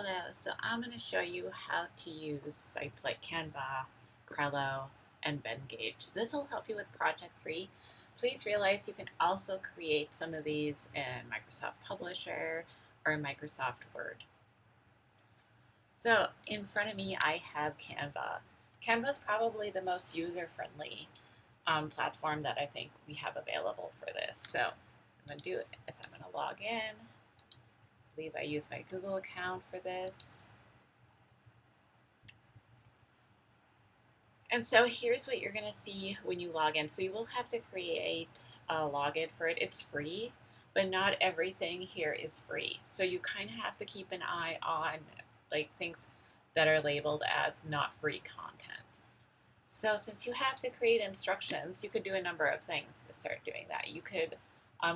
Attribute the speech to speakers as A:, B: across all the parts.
A: Hello, so I'm going to show you how to use sites like Canva, Crello, and Venngage. This will help you with Project 3. Please realize you can also create some of these in Microsoft Publisher or Microsoft Word. So in front of me I have Canva. Canva is probably the most user-friendly platform that I think we have available for this. So I'm going to do is I'm going to log in. I believe I use my Google account for this. And so here's what you're going to see when you log in. So you will have to create a login for it. It's free, but not everything here is free. So you kind of have to keep an eye on like things that are labeled as not free content. So since you have to create instructions, you could do a number of things to start doing that. You could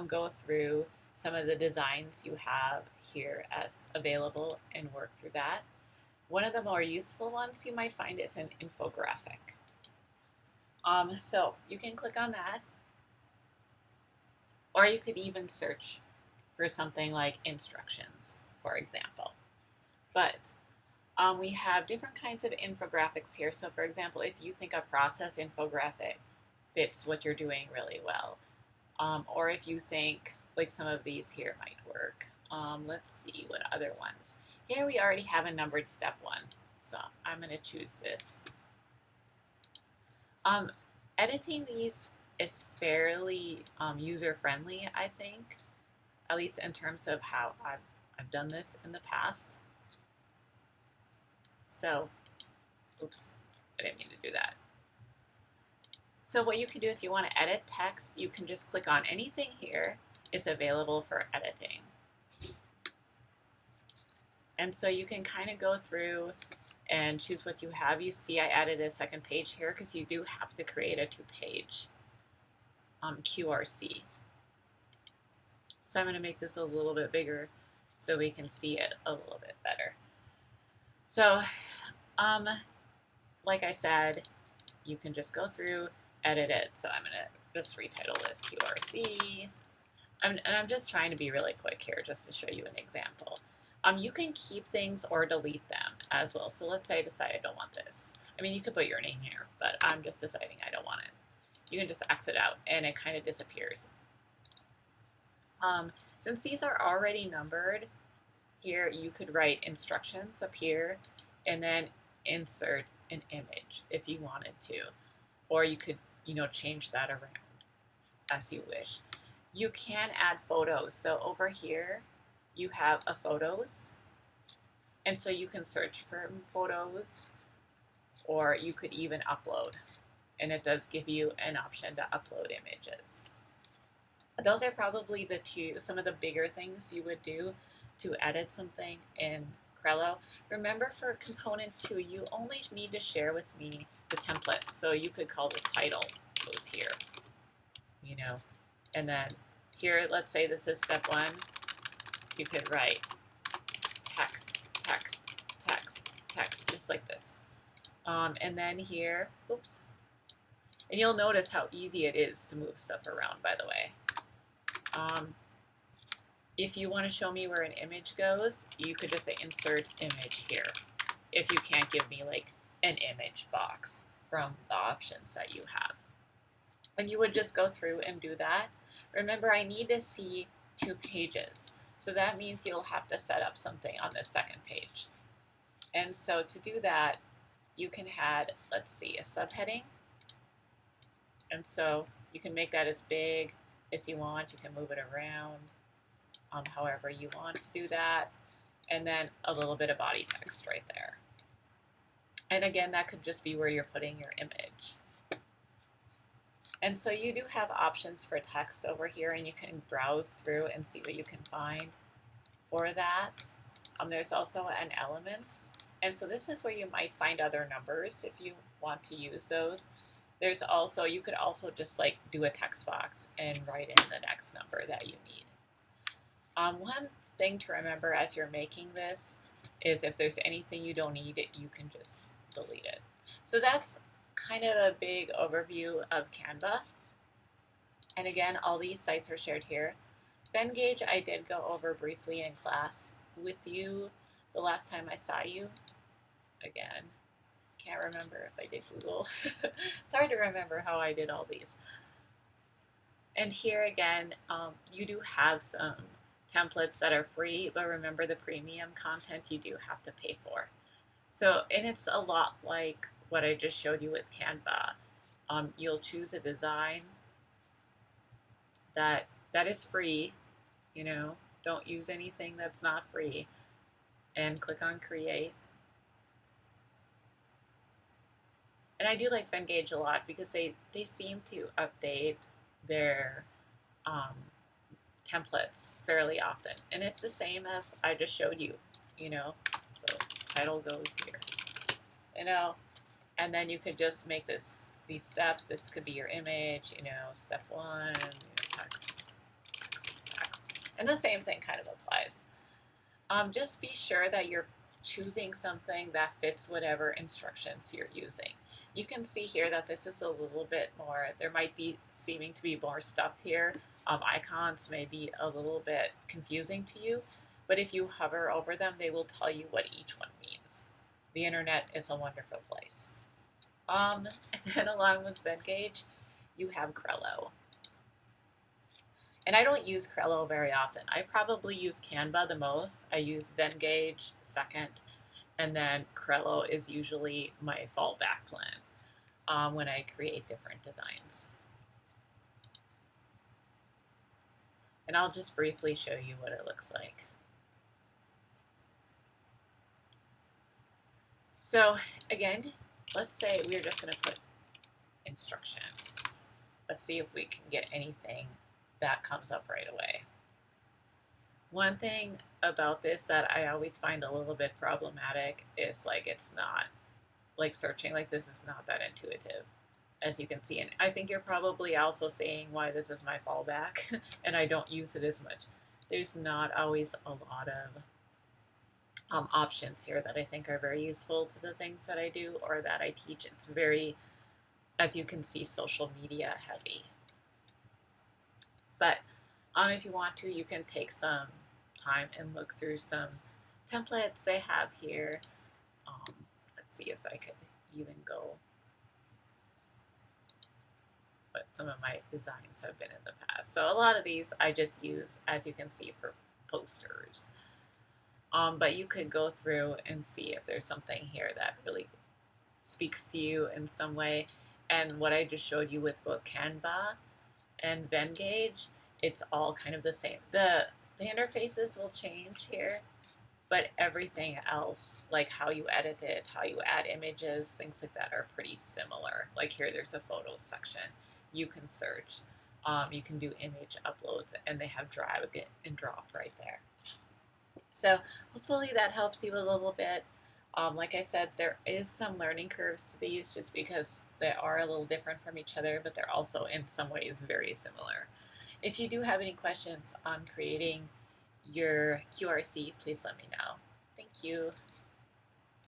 A: go through some of the designs you have here as available and work through that. One of the more useful ones you might find is an infographic. So you can click on that, or you could even search for something like instructions, for example. But we have different kinds of infographics here. So for example, if you think a process infographic fits what you're doing really well, or if you think like some of these here might work. Let's see what other ones. Here we already have a numbered step one, so I'm going to choose this. Editing these is fairly user-friendly, I think, at least in terms of how I've done this in the past. So, oops, I didn't mean to do that. So what you can do if you want to edit text, you can just click on anything here. It's available for editing. And so you can kind of go through and choose what you have. You see I added a second page here because you do have to create a two-page QRC. So I'm going to make this a little bit bigger so we can see it a little bit better. So like I said, you can just go through, edit it. So I'm going to just retitle this QRC. And I'm just trying to be really quick here just to show you an example. You can keep things or delete them as well. So let's say I decide I don't want this. I mean, you could put your name here, but I'm just deciding I don't want it. You can just exit out and it kind of disappears. Since these are already numbered, here you could write instructions up here and then insert an image if you wanted to. Or you could, change that around as you wish. You can add photos. So over here, you have a photos. And so you can search for photos, or you could even upload. And it does give you an option to upload images. Those are probably some of the bigger things you would do to edit something in Crello. Remember, for component 2, you only need to share with me the template. So you could call this title goes here, and then here, let's say this is step 1, you could write text, text, text, text, just like this. And then here, oops, and you'll notice how easy it is to move stuff around, by the way. If you want to show me where an image goes, you could just say insert image here. If you can't give me like an image box from the options that you have. And you would just go through and do that. Remember, I need to see 2 pages. So that means you'll have to set up something on this second page. And so to do that, you can add, let's see, a subheading. And so you can make that as big as you want. You can move it around however you want to do that. And then a little bit of body text right there. And again, that could just be where you're putting your image. And so you do have options for text over here, and you can browse through and see what you can find for that. There's also an elements. And so this is where you might find other numbers if you want to use those. There's also, you could also just like do a text box and write in the next number that you need. One thing to remember as you're making this is if there's anything you don't need, you can just delete it. So that's kind of a big overview of Canva. And again, all these sites are shared here. Venngage I did go over briefly in class with you, the last time I saw you. Again, can't remember if I did Google. It's hard to remember how I did all these. And here again, you do have some templates that are free, but remember the premium content you do have to pay for. So, and it's a lot like what I just showed you with Canva. You'll choose a design that is free, you know, don't use anything that's not free, and click on create. And I do like Venngage a lot because they seem to update their um, templates fairly often. And it's the same as I just showed you, you know, so title goes here, you know, and then you could just make these steps. This could be your image, you know, step 1, you know, text, and the same thing kind of applies. Just be sure that you're choosing something that fits whatever instructions you're using. You can see here that this is a little bit more, there might be seeming to be more stuff here. Icons may be a little bit confusing to you, but if you hover over them, they will tell you what each one means. The internet is a wonderful place. And then along with Venngage, you have Crello. And I don't use Crello very often. I probably use Canva the most. I use Venngage second, and then Crello is usually my fallback plan when I create different designs. And I'll just briefly show you what it looks like. So again, let's say we're just going to put instructions. Let's see if we can get anything that comes up right away. One thing about this that I always find a little bit problematic is like it's not, like searching like this is not that intuitive, as you can see. And I think you're probably also saying why this is my fallback and I don't use it as much. There's not always a lot of options here that I think are very useful to the things that I do or that I teach. It's very, as you can see, social media heavy. But if you want to, you can take some time and look through some templates they have here. Let's see if I could even go what some of my designs have been in the past. So a lot of these I just use, as you can see, for posters. But you could go through and see if there's something here that really speaks to you in some way. And what I just showed you with both Canva and Venngage, it's all kind of the same. The interfaces will change here, but everything else, like how you edit it, how you add images, things like that are pretty similar. Like here, there's a photos section. You can search. You can do image uploads, and they have drag and drop right there. So hopefully that helps you a little bit. Like I said, there is some learning curves to these just because they are a little different from each other, but they're also in some ways very similar. If you do have any questions on creating your QRC, please let me know. Thank you.